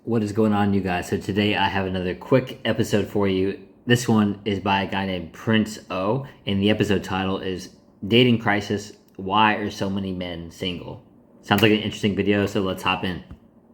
What is going on, you guys? So today I have another quick episode for you. This one is by a guy named Prince O, and the episode title is Dating Crisis, Why Are So Many Men Single? Sounds like an interesting video, so let's hop in.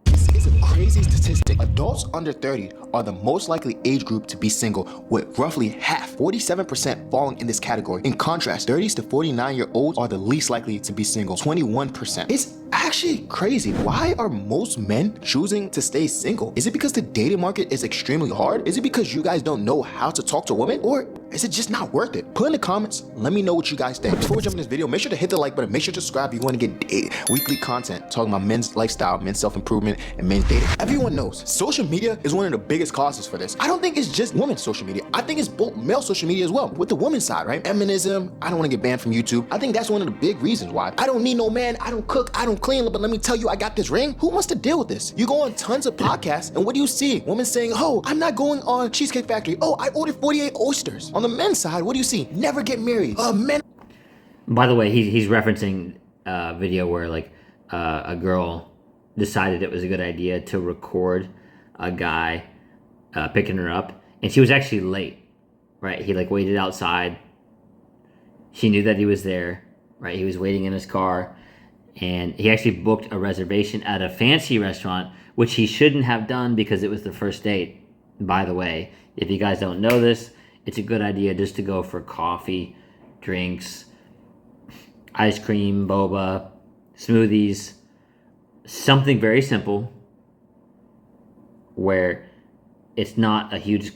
This is a crazy statistic. Adults under 30 are the most likely age group to be single, with roughly half, 47%, falling in this category. In contrast, 30s to 49-year-olds are the least likely to be single, 21%. It's actually crazy. Why are most men choosing to stay single? Is it because the dating market is extremely hard? Is it because you guys don't know how to talk to women? Or is it just not worth it? Put in the comments, let me know what you guys think. Before we jump in this video, make sure to hit the like button, make sure to subscribe if you want to get weekly content talking about men's lifestyle, men's self-improvement, and men's dating. Everyone knows social media is one of the biggest causes for this. I don't think it's just women's social media. I think it's both male social media as well, with the women's side, right? Feminism, I don't want to get banned from YouTube. I think that's one of the big reasons why. I don't need no man, I don't cook, I don't clean, but let me tell you, I got this ring. Who wants to deal with this? You go on tons of podcasts, and what do you see? Women saying, oh, I'm not going on Cheesecake Factory. Oh, I ordered 48 oysters. On the men's side, what do you see? Never get married. Men. By the way, he's referencing a video where a girl decided it was a good idea to record a guy picking her up, and she was actually late, right? He waited outside. She knew that he was there, right? He was waiting in his car, and he actually booked a reservation at a fancy restaurant, which he shouldn't have done because it was the first date. By the way, if you guys don't know this, it's a good idea just to go for coffee, drinks, ice cream, boba, smoothies, something very simple where it's not a huge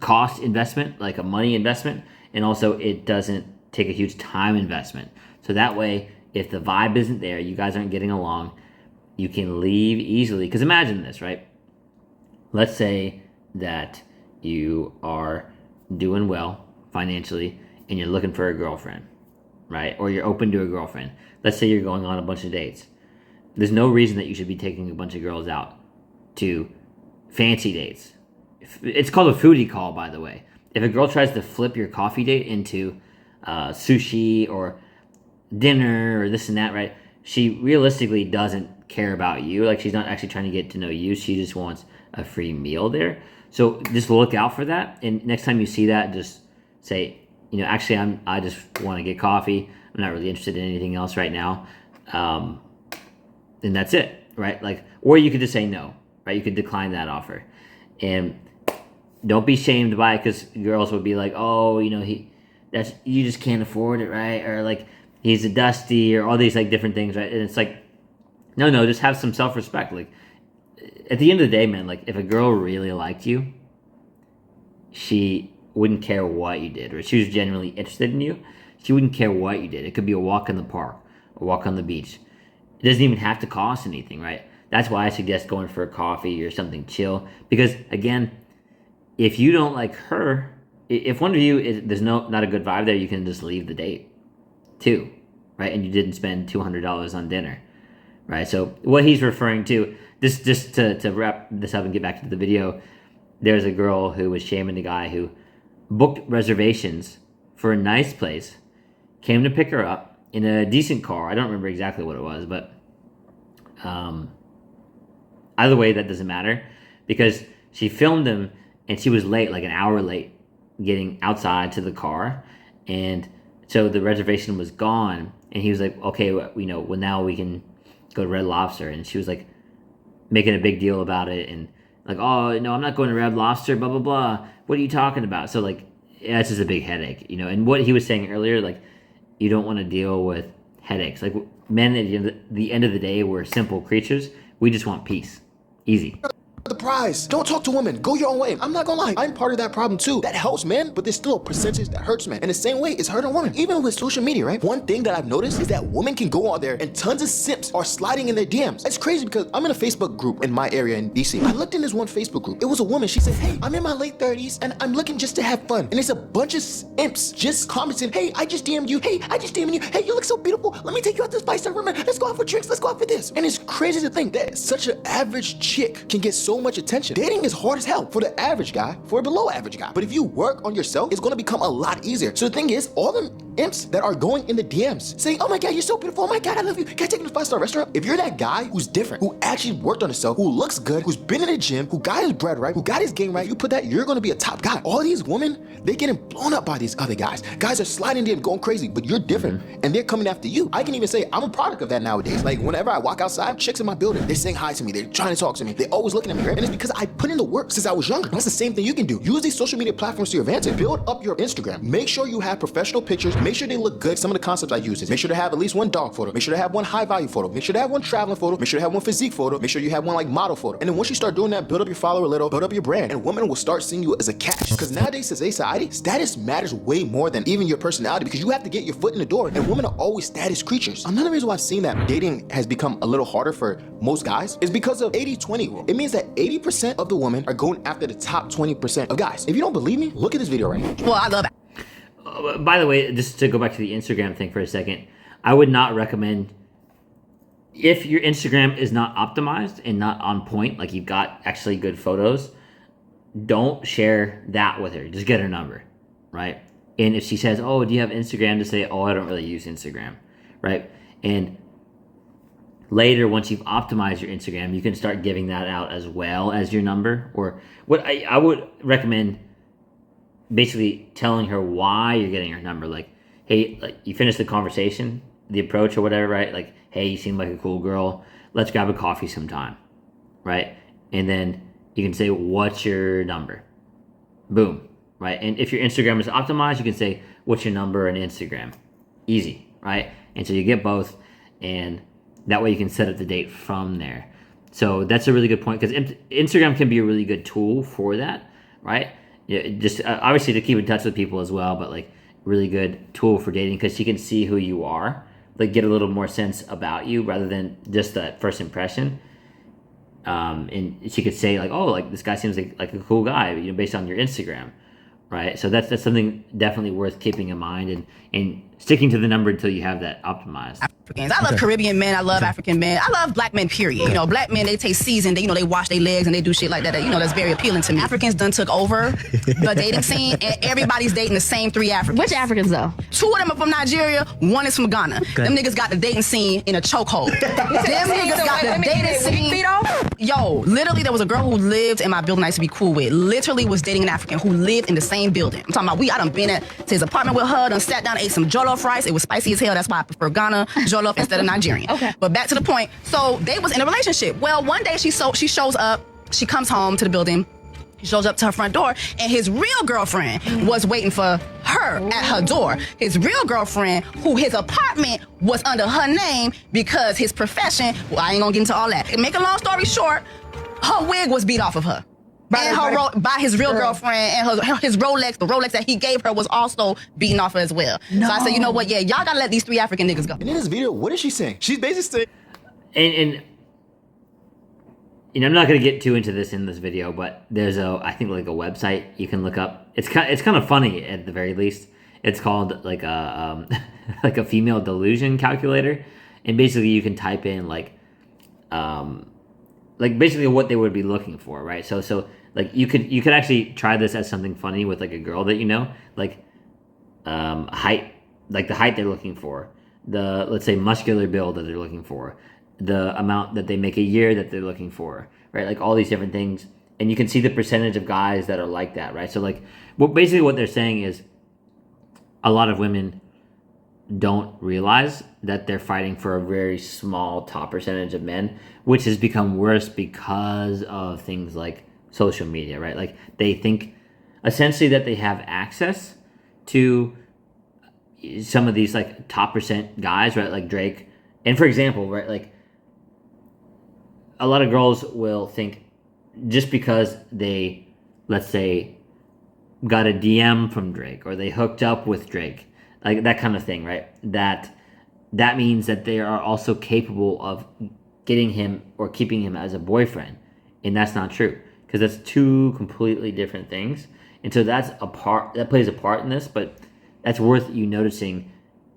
cost investment, like a money investment, and also it doesn't take a huge time investment. So that way, if the vibe isn't there, you guys aren't getting along, you can leave easily. Because imagine this, right? Let's say that you are doing well financially and you're looking for a girlfriend, right? Or you're open to a girlfriend. Let's say you're going on a bunch of dates. There's no reason that you should be taking a bunch of girls out to fancy dates. It's called a foodie call, by the way. If a girl tries to flip your coffee date into sushi or dinner or this and that, right? She realistically doesn't care about you. Like, she's not actually trying to get to know you. She just wants a free meal there. So just look out for that. And next time you see that, just say, actually, I just want to get coffee. I'm not really interested in anything else right now. And that's it, right? Or you could just say no, right? You could decline that offer. And don't be shamed by it, because girls would be like, oh, you just can't afford it, right? Or he's a dusty, or all these different things, right? And it's no, just have some self-respect. At the end of the day, man, if a girl really liked you, she wouldn't care what you did, or she was genuinely interested in you, she wouldn't care what you did. It could be a walk in the park, a walk on the beach. It doesn't even have to cost anything, right? That's why I suggest going for a coffee or something chill. Because again, if you don't like her, if one of you there's not a good vibe there, you can just leave the date too, right? And you didn't spend $200 on dinner, right? So what he's referring to, just to wrap this up and get back to the video, there's a girl who was shaming the guy who booked reservations for a nice place, came to pick her up in a decent car. I don't remember exactly what it was, but either way, that doesn't matter, because she filmed him and she was late, like an hour late, getting outside to the car, and so the reservation was gone. And he was like, okay, well, now we can go to Red Lobster. And she was making a big deal about it, and oh no, I'm not going to Red Lobster, blah blah blah. What are you talking about? So that's just a big headache, And what he was saying earlier, you don't want to deal with headaches. Men at the end of the day, we're simple creatures. We just want peace. Easy. The prize. Don't talk to women. Go your own way. I'm not gonna lie. I'm part of that problem too. That helps men, but there's still a percentage that hurts men. And the same way it's hurting women. Even with social media, right? One thing that I've noticed is that women can go out there and tons of simps are sliding in their DMs. It's crazy because I'm in a Facebook group in my area in DC. I looked in this one Facebook group. It was a woman. She said, hey, I'm in my late 30s and I'm looking just to have fun. And it's a bunch of simps just commenting, hey, I just DM'd you. Hey, I just DM'd you. Hey, you look so beautiful. Let me take you out to this 5-star room. Let's go out for drinks. Let's go out for this. And it's crazy to think that such an average chick can get so much attention. Dating is hard as hell for the average guy, for a below average guy. But if you work on yourself, it's gonna become a lot easier. So the thing is, all them imps that are going in the DMs saying, oh my God, you're so beautiful. Oh my God, I love you. Can I take you to a 5-star restaurant? If you're that guy who's different, who actually worked on himself, who looks good, who's been in the gym, who got his bread right, who got his game right, you put that, you're gonna be a top guy. All these women, they're getting blown up by these other guys. Guys are sliding in, going crazy, but you're different, and they're coming after you. I can even say I'm a product of that nowadays. Like whenever I walk outside, chicks in my building, they're saying hi to me, they're trying to talk to me, they're always looking at me, right? And it's because I put in the work since I was younger. That's the same thing you can do. Use these social media platforms to your advantage. Build up your Instagram. Make sure you have professional pictures. Make sure they look good. Some of the concepts I use is make sure to have at least one dog photo. Make sure to have one high value photo. Make sure to have one traveling photo. Make sure to have one physique photo. Make sure you have one like model photo. And then once you start doing that, build up your follower a little, build up your brand, and women will start seeing you as a catch. Because nowadays, as a society, status matters way more than even your personality, because you have to get your foot in the door, and women are always status creatures. Another reason why I've seen that dating has become a little harder for most guys is because of 80-20 rule. It means that 80% of the women are going after the top 20% of guys. If you don't believe me, look at this video right here. Well, I love it. By the way, just to go back to the Instagram thing for a second, I would not recommend, if your Instagram is not optimized and not on point, like you've got actually good photos, don't share that with her. Just get her number, right? And if she says, oh, do you have Instagram, to say, oh, I don't really use Instagram, right? And later, once you've optimized your Instagram, you can start giving that out as well as your number. Or what I would recommend, basically telling her why you're getting her number. Like, hey, like you finished the conversation, the approach or whatever, right? Like, hey, you seem like a cool girl. Let's grab a coffee sometime, right? And then you can say, what's your number? Boom, right? And if your Instagram is optimized, you can say, what's your number on Instagram? Easy, right? And so you get both, and that way you can set up the date from there. So that's a really good point, because Instagram can be a really good tool for that, right? Yeah, just obviously to keep in touch with people as well, but like really good tool for dating, because she can see who you are, like get a little more sense about you rather than just that first impression. And she could say like, oh, like this guy seems like a cool guy, you know, based on your Instagram, right? So that's something definitely worth keeping in mind, and sticking to the number until you have that optimized. Africans. I love Caribbean men. I love African men. I love black men, period. You know, black men, they take season. They, you know, they wash their legs and they do shit like that. You know, that's very appealing to me. Africans done took over the dating scene, and everybody's dating the same 3 Africans. Which Africans, though? 2 of them are from Nigeria. 1 is from Ghana. Okay. Them niggas got the dating scene in a chokehold. Them niggas got the dating scene. Yo, literally, there was a girl who lived in my building I used to be cool with. Literally was dating an African who lived in the same building. I'm talking about, I done been to his apartment with her, done sat down, ate some jollof rice. It was spicy as hell. That's why I prefer Ghana jollof instead of Nigerian. Okay. But back to the point. So they was in a relationship. Well, one day she shows up. She comes home to the building. She shows up to her front door, and his real girlfriend was waiting for her at her door. His real girlfriend, who his apartment was under her name because his profession, well, I ain't gonna get into all that. And make a long story short, her wig was beat off of her. By his real girlfriend, and his Rolex, the Rolex that he gave her was also beaten off her as well. No. So I said, you know what, yeah, y'all gotta let these 3 African niggas go. And in this video, what is she saying? She's basically saying, and you know, I'm not gonna get too into this in this video, but there's I think like a website you can look up. It's kind of funny at the very least. It's called like a like a female delusion calculator, and basically you can type in like basically what they would be looking for, right? So like you could actually try this as something funny with like a girl that you know, like height, like the height they're looking for, the, let's say, muscular build that they're looking for, the amount that they make a year that they're looking for, right? Like all these different things, and you can see the percentage of guys that are like that, right? So like what they're saying is a lot of women don't realize that they're fighting for a very small top percentage of men, which has become worse because of things like social media, right? Like they think essentially that they have access to some of these like top percent guys, right? Like Drake. And for example, right, like a lot of girls will think just because they, let's say, got a DM from Drake or they hooked up with Drake, like that kind of thing, right? That means that they are also capable of getting him or keeping him as a boyfriend. And that's not true, because that's 2 completely different things. And so that plays a part in this, but that's worth you noticing,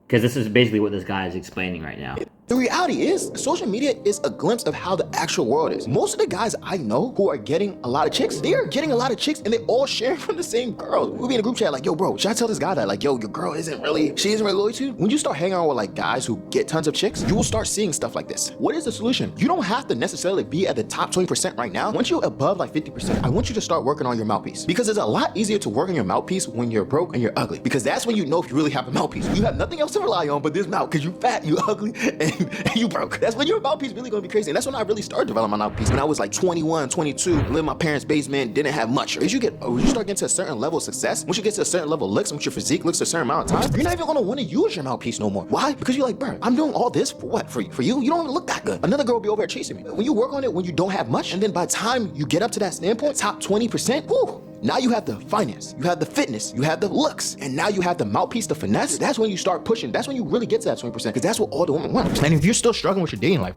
because this is basically what this guy is explaining right now. The reality is, social media is a glimpse of how the actual world is. Most of the guys I know who are getting a lot of chicks, they are getting a lot of chicks and they all sharing from the same girl. We'll be in a group chat like, yo, bro, should I tell this guy that, like, yo, your girl isn't really loyal to you? When you start hanging out with like guys who get tons of chicks, you will start seeing stuff like this. What is the solution? You don't have to necessarily be at the top 20% right now. Once you're above like 50%, I want you to start working on your mouthpiece, because it's a lot easier to work on your mouthpiece when you're broke and you're ugly, because that's when you know if you really have a mouthpiece. You have nothing else to rely on but this mouth, because you fat, you ugly, and you broke. That's when your mouthpiece really gonna be crazy. And that's when I really started developing my mouthpiece. When I was like 21, 22, lived in my parents' basement, didn't have much. As you start getting to a certain level of success, once you get to a certain level of looks, once your physique looks a certain amount of time, you're not even gonna wanna use your mouthpiece no more. Why? Because you're like, bro, I'm doing all this for what? For you? You don't even look that good. Another girl will be over there chasing me. When you work on it when you don't have much, and then by the time you get up to that standpoint, top 20%, whoo, now you have the finance, you have the fitness, you have the looks, and now you have the mouthpiece, the finesse. That's when you start pushing. That's when you really get to that 20%, because that's what all the women want. And if you're still struggling with your dating life,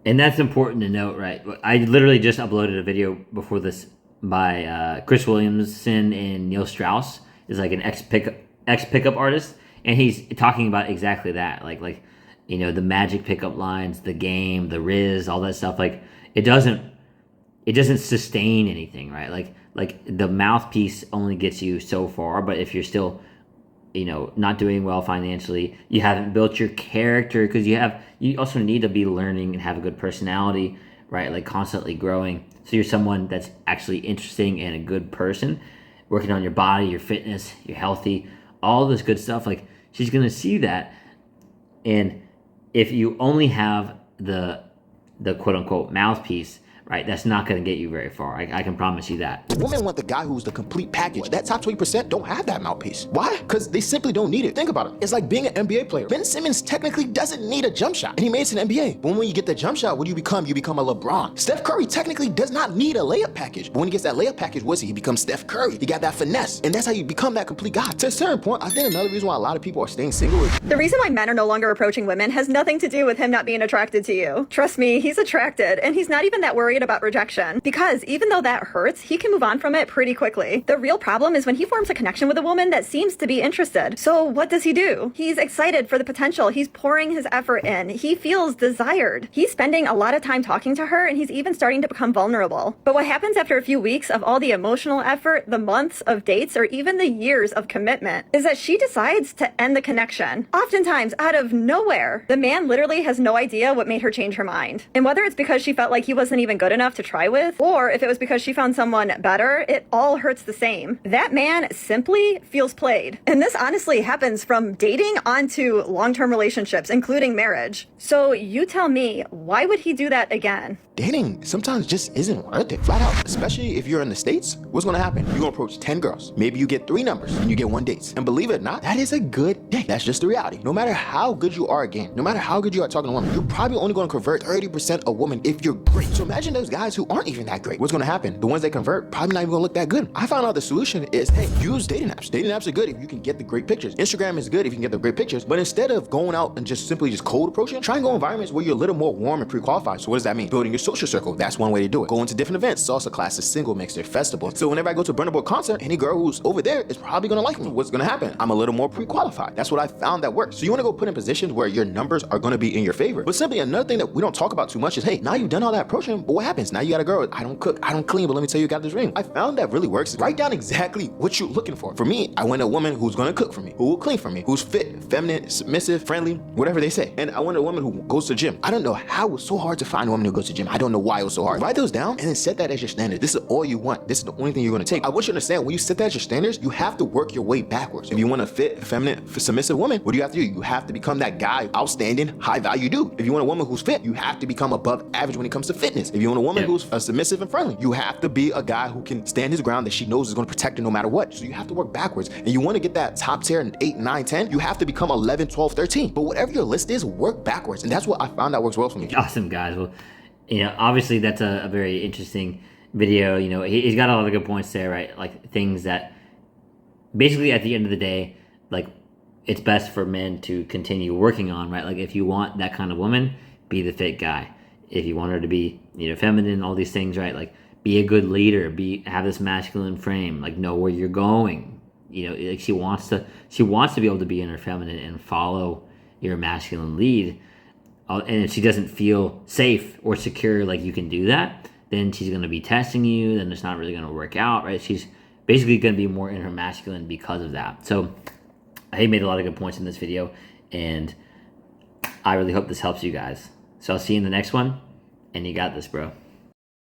and that's important to note, right? I literally just uploaded a video before this by Chris Williamson and Neil Strauss, is like an ex pickup artist, and he's talking about exactly that, like you know, the magic pickup lines, the game, the riz, all that stuff. Like it doesn't sustain anything, right? Like the mouthpiece only gets you so far, but if you're still, you know, not doing well financially, you haven't built your character, because you also need to be learning and have a good personality, right? Like constantly growing. So you're someone that's actually interesting and a good person, working on your body, your fitness, you're healthy, all this good stuff. Like she's going to see that. And if you only have the quote unquote mouthpiece, right, that's not going to get you very far. I can promise you that. Women want the guy who's the complete package. That top 20% don't have that mouthpiece. Why? Because they simply don't need it. Think about it. It's like being an NBA player. Ben Simmons technically doesn't need a jump shot, and he made it to the NBA. But when you get the jump shot, what do you become? You become a LeBron. Steph Curry technically does not need a layup package. But when he gets that layup package, what's he? He becomes Steph Curry. He got that finesse. And that's how you become that complete guy. To a certain point, I think another reason why a lot of people are staying single is the reason why men are no longer approaching women has nothing to do with him not being attracted to you. Trust me, he's attracted, and he's not even that worried about rejection. Because even though that hurts, he can move on from it pretty quickly. The real problem is when he forms a connection with a woman that seems to be interested. So what does he do? He's excited for the potential. He's pouring his effort in. He feels desired. He's spending a lot of time talking to her, and he's even starting to become vulnerable. But what happens after a few weeks of all the emotional effort, the months of dates, or even the years of commitment, is that she decides to end the connection. Oftentimes out of nowhere. The man literally has no idea what made her change her mind. And whether it's because she felt like he wasn't even good enough to try with, or if it was because she found someone better, it all hurts the same. That man simply feels played. And this honestly happens from dating onto long-term relationships, including marriage. So you tell me, why would he do that again? dating sometimes just isn't worth it, flat out. Especially if you're in the States, what's gonna happen? You're gonna approach 10 girls. Maybe you get 3 numbers and you get 1 date. And believe it or not, that is a good day. That's just the reality. No matter how good you are again, no matter how good you are talking to women, you're probably only gonna convert 30% of women if you're great. So imagine those guys who aren't even that great. What's gonna happen? The ones that convert probably not even gonna look that good. I found out the solution is, hey, use dating apps. Dating apps are good if you can get the great pictures. Instagram is good if you can get the great pictures. But instead of going out and just simply cold approaching, try and go environments where you're a little more warm and pre-qualified. So what does that mean? Building your social circle. That's one way to do it. Going to different events, salsa classes, single mixer, festival. So whenever I go to a Burna Boy concert, any girl who's over there is probably gonna like me. What's gonna happen? I'm a little more pre-qualified. That's what I found that works. So you wanna go put in positions where your numbers are gonna be in your favor. But simply another thing that we don't talk about too much is, hey, now you've done all that approaching, but what happens? Now you got a girl, I don't cook, I don't clean, but let me tell you, you got this ring. I found that really works. Write down exactly what you're looking for. For me, I want a woman who's gonna cook for me, who will clean for me, who's fit, feminine, submissive, friendly, whatever they say. And I want a woman who goes to the gym. I don't know how it was so hard to find a woman who goes to the gym. I don't know why it was so hard. Write those down and then set that as your standard. This is all you want. This is the only thing you're gonna take. I want you to understand, when you set that as your standards, you have to work your way backwards. If you want a fit, feminine, submissive woman, what do you have to do? You have to become that guy, outstanding, high value dude. If you want a woman who's fit, you have to become above average when it comes to fitness. If you want a woman who's submissive and friendly, you have to be a guy who can stand his ground, that she knows is gonna protect her no matter what. So you have to work backwards. And you wanna get that top tier in 8, 9, 10, you have to become 11, 12, 13. But whatever your list is, work backwards. And that's what I found that works well for me. Awesome, guys. Well, you know, obviously that's a very interesting video. You know, he's got a lot of good points there, right? Like things that basically at the end of the day, like it's best for men to continue working on, right? Like if you want that kind of woman, be the fit guy. If you want her to be, you know, feminine, all these things, right? Like be a good leader, have this masculine frame, like know where you're going. You know, like she wants to be able to be in her feminine and follow your masculine lead. and if she doesn't feel safe or secure, like you can do that, then she's going to be testing you. Then it's not really going to work out, right? She's basically going to be more in her masculine because of that. So he made a lot of good points in this video, and I really hope this helps you guys. So I'll see you in the next one, and you got this, bro.